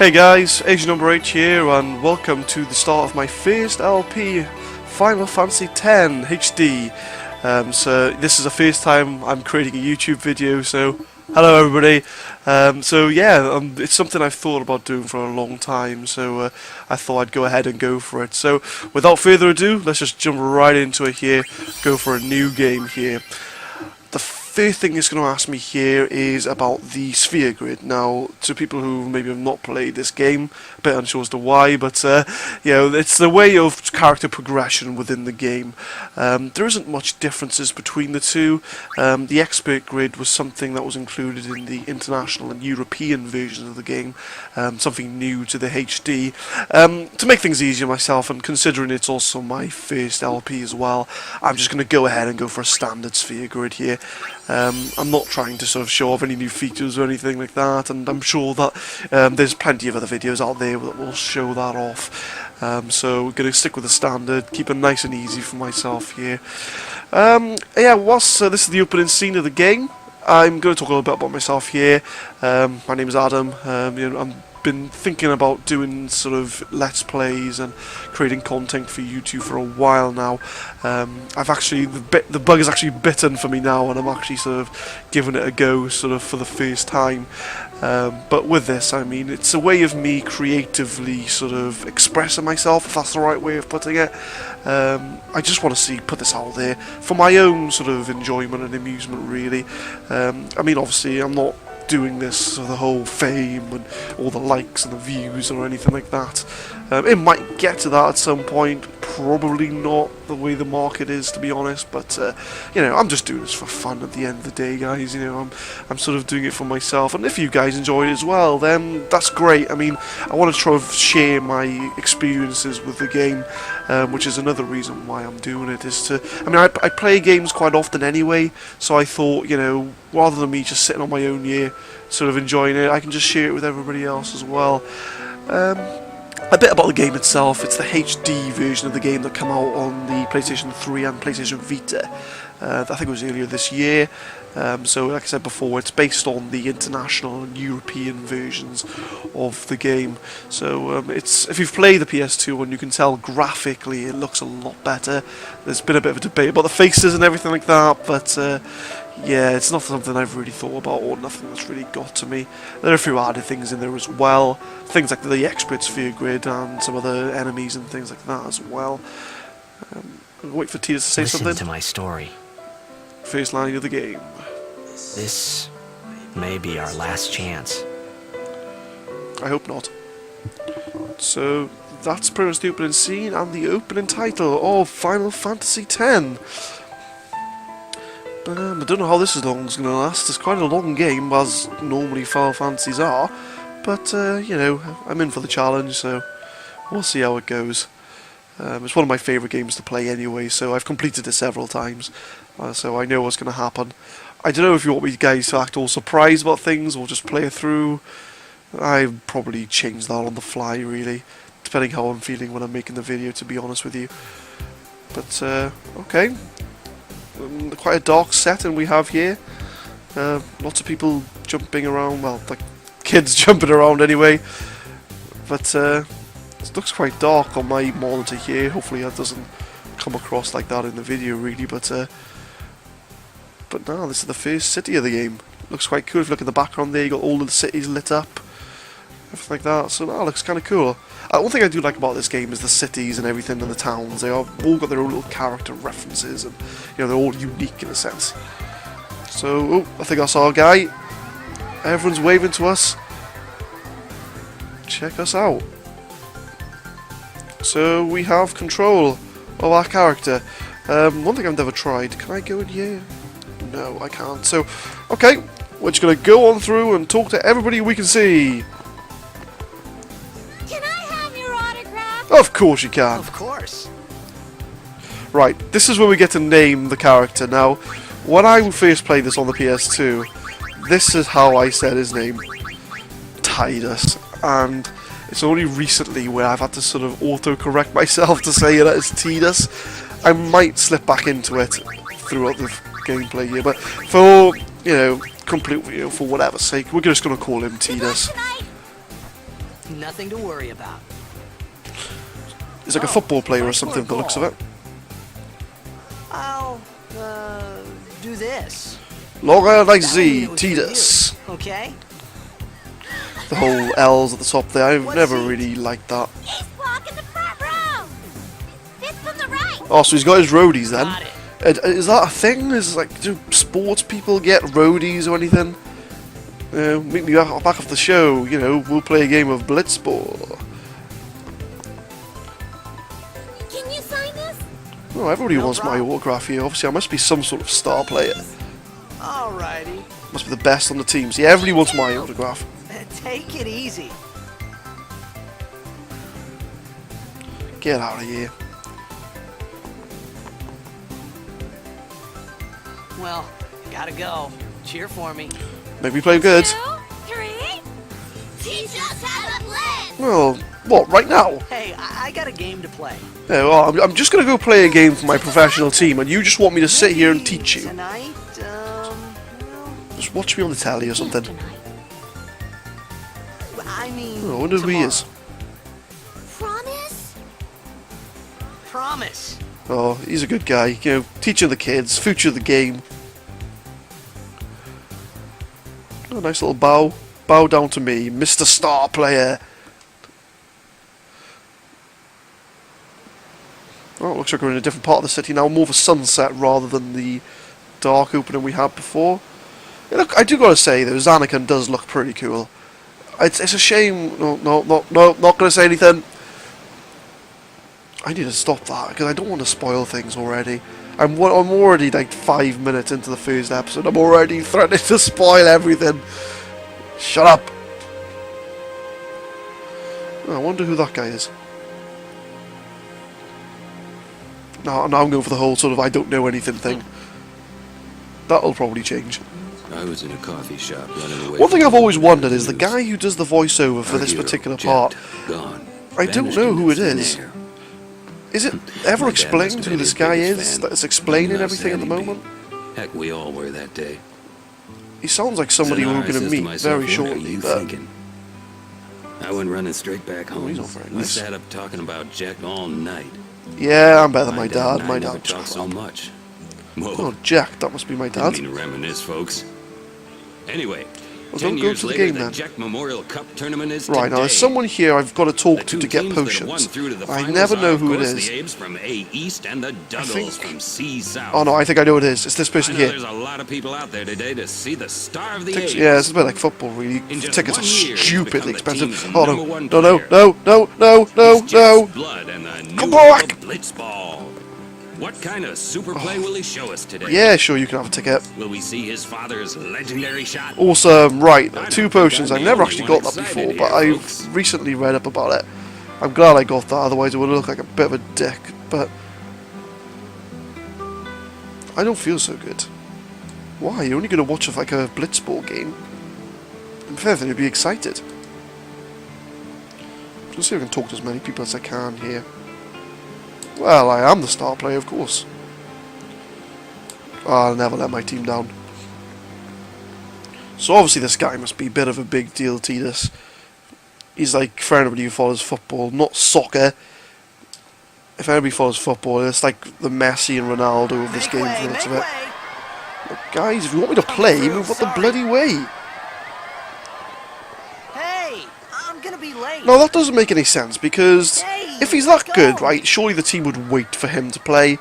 Hey guys, Agent Number 8 here, and welcome to the start of my first LP, Final Fantasy X HD. So this is the first time I'm creating a YouTube video, so hello everybody. It's something I've thought about doing for a long time, so I thought I'd go ahead and go for it. So without further ado, let's just jump right into it here, go for a new game here. The first thing it's going to ask me here is about the sphere grid. Now, to people who maybe have not played this game, a bit unsure as to why, but it's the way of character progression within the game. There isn't much differences between the two. The expert grid was something that was included in the international and European versions of the game, something new to the HD. To make things easier myself, and considering it's also my first LP as well, I'm just going to go ahead and go for a standard sphere grid here. I'm not trying to sort of show off any new features or anything like that, and I'm sure that there's plenty of other videos out there that will show that off. So we're going to stick with the standard, keep it nice and easy for myself here. This is the opening scene of the game. I'm going to talk a little bit about myself here. My name is Adam. I'm been thinking about doing sort of let's plays and creating content for YouTube for a while now. I've actually the bug is actually bitten for me now, and I'm actually sort of giving it a go sort of for the first time. But with this, I mean, it's a way of me creatively sort of expressing myself, if that's the right way of putting it. I just want to put this out there for my own sort of enjoyment and amusement, really. I mean, obviously, I'm not doing this for the whole fame and all the likes and the views or anything like that. It might get to that at some point, probably not the way the market is, to be honest, but I'm just doing this for fun at the end of the day, guys. I'm sort of doing it for myself, and if you guys enjoy it as well, then that's great. I mean, I want to try to share my experiences with the game, which is another reason why I'm doing it, I play games quite often anyway, so I thought, rather than me just sitting on my own here, sort of enjoying it, I can just share it with everybody else as well. A bit about the game itself. It's the HD version of the game that came out on the PlayStation 3 and PlayStation Vita. I think it was earlier this year. So like I said before, it's based on the international and European versions of the game. So if you've played the PS2 one, you can tell graphically it looks a lot better. There's been a bit of a debate about the faces and everything like that, but it's not something I've really thought about, or nothing that's really got to me. There are a few added things in there as well, things like the expert sphere grid and some other enemies and things like that as well. Wait for Tia to say something. Listen to my story. First line of the game. This may be our last chance. I hope not. So that's pretty much the opening scene and the opening title of Final Fantasy X. I don't know how this is going to last. It's quite a long game, as normally Final Fantasies are. But, I'm in for the challenge, so we'll see how it goes. It's one of my favourite games to play anyway, so I've completed it several times. So I know what's going to happen. I don't know if you want me guys to act all surprised about things, or just play it through. I probably change that on the fly, really. Depending how I'm feeling when I'm making the video, to be honest with you. But, okay. Quite a dark setting we have here. Lots of people jumping around, well, like kids jumping around anyway. But it looks quite dark on my monitor here. Hopefully that doesn't come across like that in the video, really. But no, this is the first city of the game. Looks quite cool. If you look at the background there, you got all of the cities lit up, everything like that. So that looks kind of cool. One thing I do like about this game is the cities and everything, and the towns. They all got their own little character references, and they're all unique in a sense. So, I think that's our guy. Everyone's waving to us. Check us out. So we have control of our character. One thing I've never tried. Can I go in here? No, I can't. So, okay, we're just gonna go on through and talk to everybody we can see. Of course you can. Of course. Right, this is where we get to name the character. Now, when I first played this on the PS2, this is how I said his name. Tidus. And it's only recently where I've had to sort of auto-correct myself to say it as Tidus. I might slip back into it throughout the gameplay here, but for, for whatever's sake, we're just going to call him Tidus. Nothing to worry about. He's like a football player or something, the looks of it. I'll, do this. Laura like Z, Tidus. Okay? The whole L's at the top there, I've What's never he? really liked that. He's blocking the front row. Fifth from the right. Oh, so he's got his roadies then. Got it. Is that a thing? Is like, do sports people get roadies or anything? Meet me back off the show, you know, we'll play a game of Blitzball. Can you sign this? Oh, everybody No wants my problem. autograph here. Obviously, I must be some sort of star player. Alrighty. Must be the best on the team. See, everybody wants my autograph. Take it easy. Get out of here. Well, gotta go. Cheer for me. Make me play good. 2, 3. Teach us how to play. Well, what, right now? Hey, I got a game to play. Yeah, well, I'm just going to go play a game for my professional team, and you just want me to sit here and teach you. Tonight, well, Just watch me on the telly or something. I mean, Oh, I wonder who he tomorrow. is. Promise? Promise. Oh, he's a good guy. You know, teaching the kids, future of the game. Oh, nice little bow. Bow down to me, Mr. Star Player. Oh, it looks like we're in a different part of the city now, more of a sunset rather than the dark opening we had before. Yeah, look, I do gotta say though, Zanarkand does look pretty cool. It's a shame. No, not gonna say anything. I need to stop that because I don't want to spoil things already. I'm already like 5 minutes into the first episode. I'm already threatening to spoil everything. Shut up. Oh, I wonder who that guy is. Now I'm going for the whole sort of I don't know anything thing. That'll probably change. I was in a coffee shop running away. One thing from I've always the wondered is the news. guy who does the voiceover for Our this hero, particular Jet, part. Gone. I don't Vanished know who it into thin is. air. Is it ever My dad explained must have who been this his guy biggest is fan. that's explaining Even everything at the outstanding moment? Heck, we all were that day. He sounds like somebody So now we're I going to says meet myself, very what are shortly. you But thinking? I went running straight back home. he's not very We nice. sat up talking about Jack all night. yeah, I'm better than my dad. and My I never dad's talked so crap. much. Whoa, Oh, Jack, that must be my dad. didn't mean to reminisce, folks. Anyway, Well, 10 don't go years to the later, game the then. Jack Memorial Cup tournament is Right, now today. there's someone here I've got to talk The to two get teams that have won potions. through to the I finals never are, know of who it course, is. The Abes from A East and the Douglas think- from C South. Oh no, I think I know who it is. It's this I person know here. there's a lot of people out there today to see the star of the Abes. Yeah, it's a bit like football, really. In just Tickets are 1 year, he's stupidly become the expensive. team's Oh number no, one no, no, player. no, no, no, no, He's no. Jack's blood and the new Come back! Blitzball. What kind of super play will he show us today? Yeah, sure, you can have a ticket. Will we see his father's legendary shot? Awesome, right, I don't 2 think potions. I'm I've the never only actually one got that excited before, but here, I've folks. recently read up about it. I'm glad I got that, otherwise it would look like a bit of a dick, but I don't feel so good. Why? You're only going to watch like a Blitzball game. In fact, then you'd be excited. Let's see if I can talk to as many people as I can here. Well, I am the star player, of course. I'll never let my team down. So obviously this guy must be a bit of a big deal, Tidus. He's like, for anybody who follows football, not soccer. If anybody follows football, it's like the Messi and Ronaldo of this game for the looks of it. Look, guys, if you want me to play, move up the bloody way. Hey, I'm gonna be late. No, that doesn't make any sense, because Hey, if he's that let's good, go. right, surely the team would wait for him to play.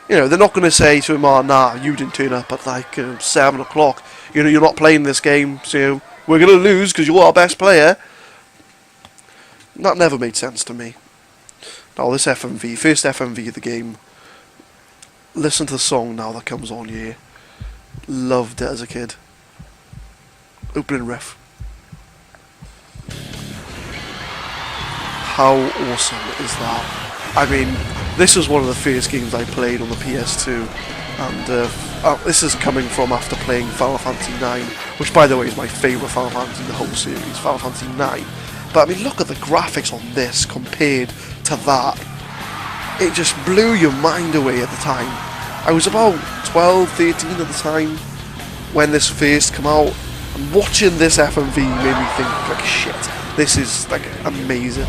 You know, they're not going to say to him, oh, nah, you didn't turn up at like 7 o'clock. You know, you're not playing this game, so we're going to lose because you're our best player. That never made sense to me. Now, this FMV, first FMV of the game. Listen to the song now that comes on here. Loved it as a kid. Opening riff. How awesome is that? I mean, this was one of the first games I played on the PS2, and this is coming from after playing Final Fantasy IX, which by the way is my favourite Final Fantasy in the whole series, Final Fantasy IX. But I mean, look at the graphics on this compared to that. It just blew your mind away at the time. I was about 12, 13 at the time when this first came out, and watching this FMV made me think, like, shit, This is like amazing.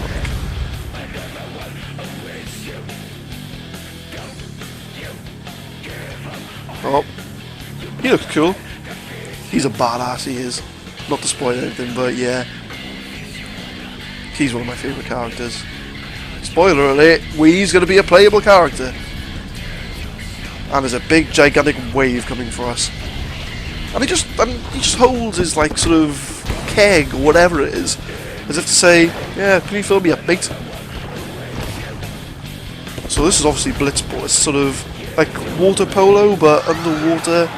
Oh, he looks cool. He's a badass, he is. Not to spoil anything, but yeah. He's one of my favourite characters. Spoiler alert, Whi's going to be a playable character. And there's a big, gigantic wave coming for us. And he just holds his, like, sort of keg or whatever it is. As if to say, yeah, can you fill me up, mate? So this is obviously Blitzball. It's sort of like water polo, but underwater.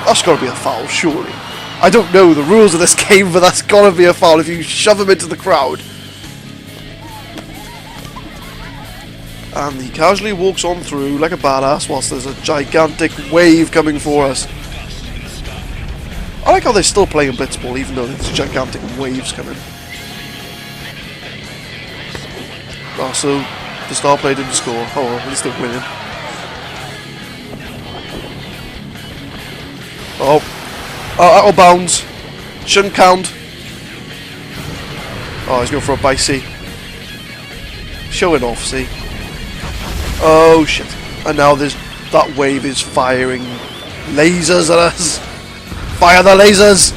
That's got to be a foul, surely. I don't know the rules of this game, but that's got to be a foul if you shove him into the crowd. And he casually walks on through like a badass whilst there's a gigantic wave coming for us. I like how they're still playing Blitzball even though there's gigantic waves coming. Oh, so the star player didn't score. Oh well, at least they're winning. Oh, out of bounds. Shouldn't count. Oh, he's going for a bicey. Showing off, see. Oh shit. And now that wave is firing lasers at us. Fire the lasers!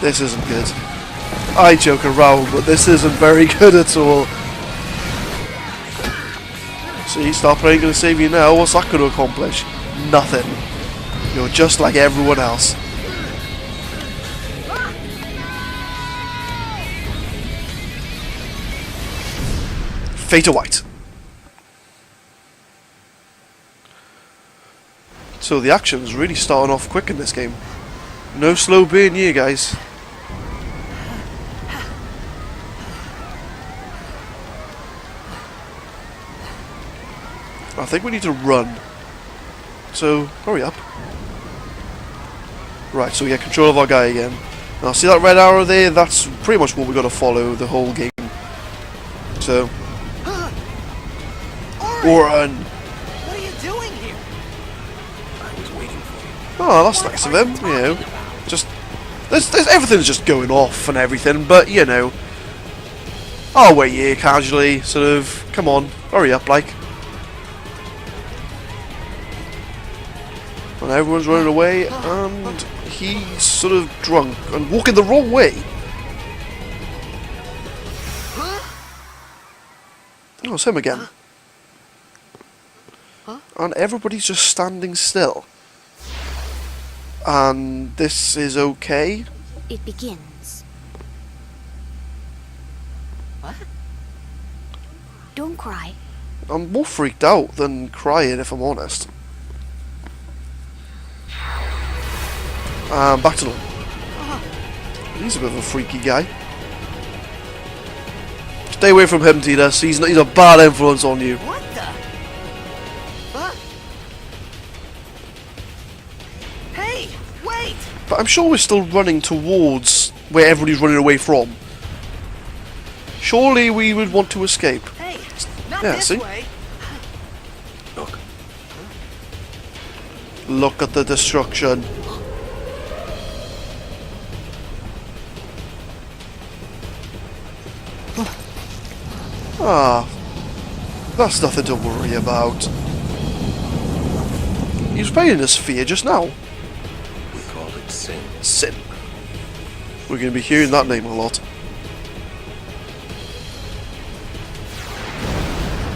This isn't good. I joke around, but this isn't very good at all. See, Star Player going to save you now. What's that going to accomplish? Nothing. You're just like everyone else. Fate of White. So the action's really starting off quick in this game. No slow burn here, guys. I think we need to run. So, hurry up. Right, so we get control of our guy again. Now, see that red arrow there? That's pretty much what we've got to follow the whole game. So, run! What are you doing here? I was waiting for you. Oh, that's nice of him, you know. Just, there's everything's just going off and everything, but, you know. I'll wait here casually, sort of, come on, hurry up, like. And everyone's running away, and he's sort of drunk and walking the wrong way. Oh, it's him again. And everybody's just standing still. And this is okay. It begins. What? Don't cry. I'm more freaked out than crying, if I'm honest. Back to normal. He's a bit of a freaky guy. Stay away from him, Tidus. He's a bad influence on you. What the? Huh? Hey, wait! But I'm sure we're still running towards where everybody's running away from. Surely we would want to escape. Hey, not Yeah, this see? way. Look, Look at the destruction. Ah, that's nothing to worry about. He was playing in a sphere just now. we called it sin. Sin. We're going to be hearing that name a lot.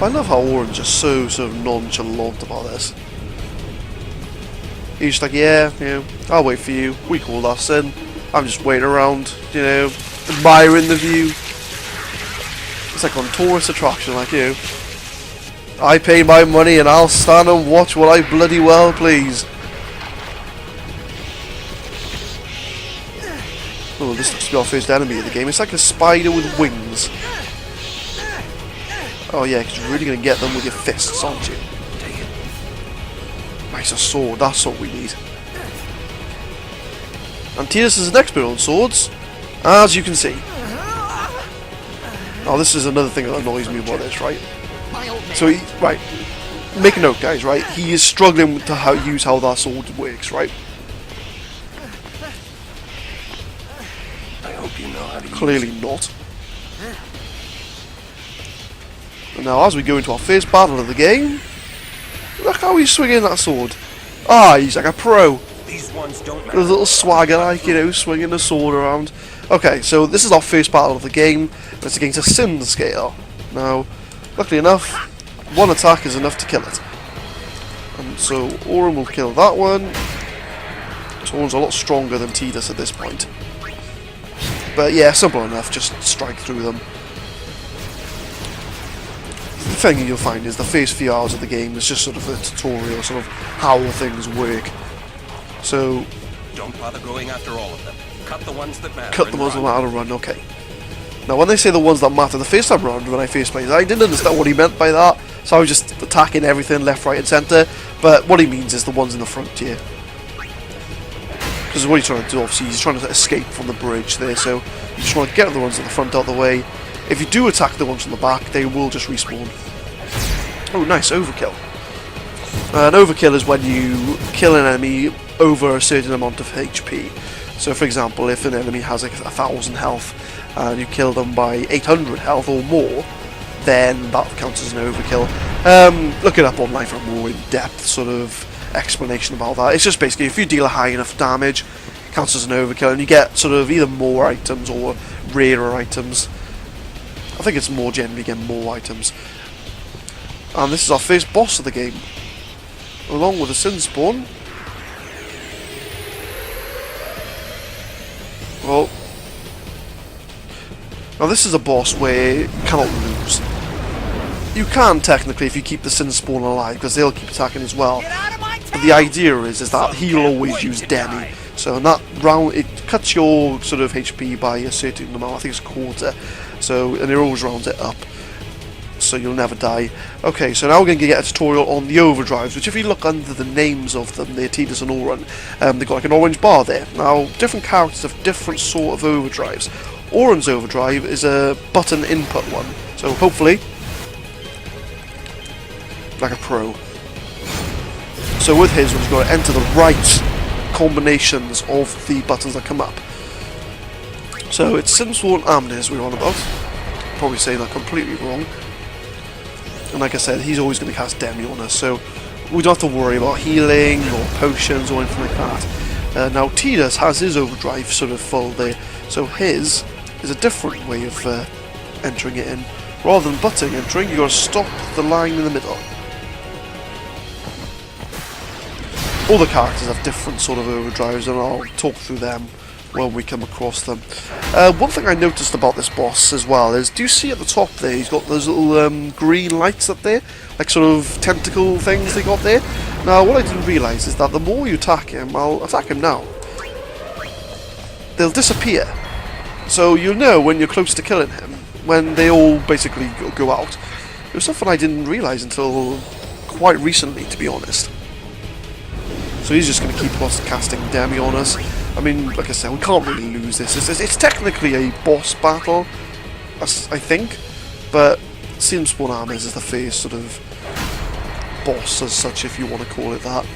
I love how Orange is so sort of nonchalant about this. He's just like, yeah, you know, I'll wait for you. We call that sin. I'm just waiting around, you know, admiring the view. It's like on tourist attraction, like you. I pay my money and I'll stand and watch what I bloody well please. Oh, this looks to be our first enemy of the game. It's like a spider with wings. Oh yeah, because you're really going to get them with your fists, aren't you? Take it. Nice, a sword. That's what we need. And Tidus is an expert on swords, as you can see. Oh, this is another thing that annoys me about this, right? My old man. So right, make a note, guys, right? He is struggling to use how that sword works, right? Clearly not. And now as we go into our first battle of the game, look how he's swinging that sword. Ah, he's like a pro. These ones don't With a little swagger, like, you know, swinging the sword around. Okay, so this is our first battle of the game. It's against a Sin Scale. Now, luckily enough, one attack is enough to kill it. And so Auron will kill that one. So Auron's a lot stronger than Tidus at this point. But yeah, simple enough, just strike through them. The thing you'll find is the first few hours of the game is just sort of a tutorial, sort of how things work. So, Don't bother going after all of them. Cut the ones that matter. cut the ones that matter and run, okay. Now when they say the ones that matter, the first time round when I first played, I didn't understand what he meant by that, so I was just attacking everything left, right and centre, but what he means is the ones in the front here. Because what he's trying to do, obviously, he's trying to escape from the bridge there, so you just want to get the ones at the front out of the way. If you do attack the ones from the back, they will just respawn. Oh, nice, overkill. An overkill is when you kill an enemy over a certain amount of HP. So for example, if an enemy has like 1,000 health and you kill them by 800 health or more, then that counts as an overkill. Look it up online for a more in-depth sort of explanation about that. It's just basically if you deal a high enough damage, it counts as an overkill, and you get sort of either more items or rarer items. I think it's more generally get more items. And this is our first boss of the game, along with a Sin Spawn. Well, now this is a boss where you cannot lose. You can technically if you keep the Sin Spawn alive, because they'll keep attacking as well. But the idea is that he'll always use Demi. So in that round, it cuts your sort of HP by a certain amount. I think it's a quarter. So and it always rounds it up, so you'll never die. Okay, so now we're going to get a tutorial on the overdrives, which if you look under the names of them, they're Tidus and Auron, they've got like an orange bar there. Now, different characters have different sort of overdrives. Auron's overdrive is a button input one, so hopefully, like a pro. So with his, we've got to enter the right combinations of the buttons that come up. So it's Sin Spawn Amnes we're on about. Probably saying that completely wrong. And like I said, he's always going to cast Demi on us, so we don't have to worry about healing or potions or anything like that. Now Tidus has his overdrive sort of full there, so his is a different way of entering it in. Rather than button entering, you've got to stop the line in the middle. All the characters have different sort of overdrives, and I'll talk through them when we come across them. One thing I noticed about this boss as well is, do you see at the top there, he's got those little green lights up there, like sort of tentacle things they got there. Now what I didn't realise is that the more you attack him, I'll attack him now, they'll disappear. So you'll know when you're close to killing him, when they all basically go out. It was something I didn't realise until quite recently, to be honest. So he's just going to keep casting Demi on us. I mean, like I said, we can't really lose this. It's technically a boss battle, I think, but Sin Spawn Amnes is the first sort of boss as such, if you want to call it that.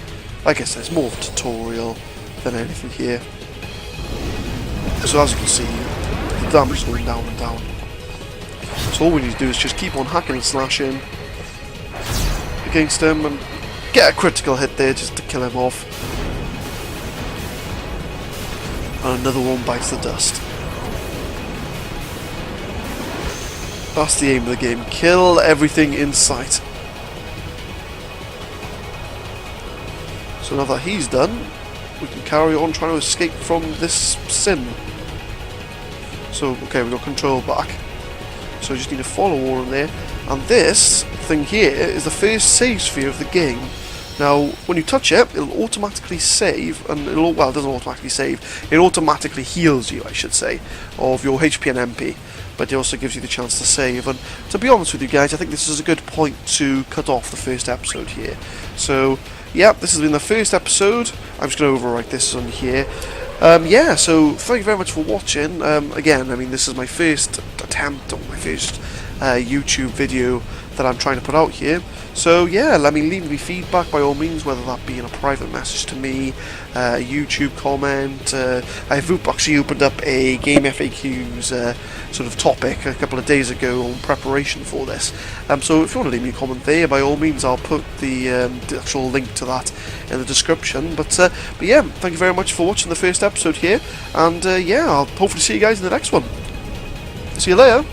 Like I said, it's more of a tutorial than anything here. So as you can see, the damage is going down and down. So all we need to do is just keep on hacking and slashing against him and get a critical hit there just to kill him off. And another one bites the dust. That's the aim of the game. Kill everything in sight. So now that he's done, we can carry on trying to escape from this Sin. So, okay, we've got control back. So we just need to follow Auron there. And this thing here is the first save sphere of the game. Now, when you touch it, it'll automatically save, and it'll, well, it doesn't automatically save, it automatically heals you, I should say, of your HP and MP, but it also gives you the chance to save. And to be honest with you guys, I think this is a good point to cut off the first episode here. So, yeah, this has been the first episode. I'm just going to overwrite this on here. Yeah, so thank you very much for watching. Again, I mean, this is my first attempt, or my first YouTube video that I'm trying to put out here. So yeah, let me leave me feedback by all means, whether that be in a private message to me, a YouTube comment. I've actually opened up a Game FAQs sort of topic a couple of days ago on preparation for this. So if you want to leave me a comment there, by all means, I'll put the actual link to that in the description. But yeah, thank you very much for watching the first episode here, and yeah, I'll hopefully see you guys in the next one. See you later.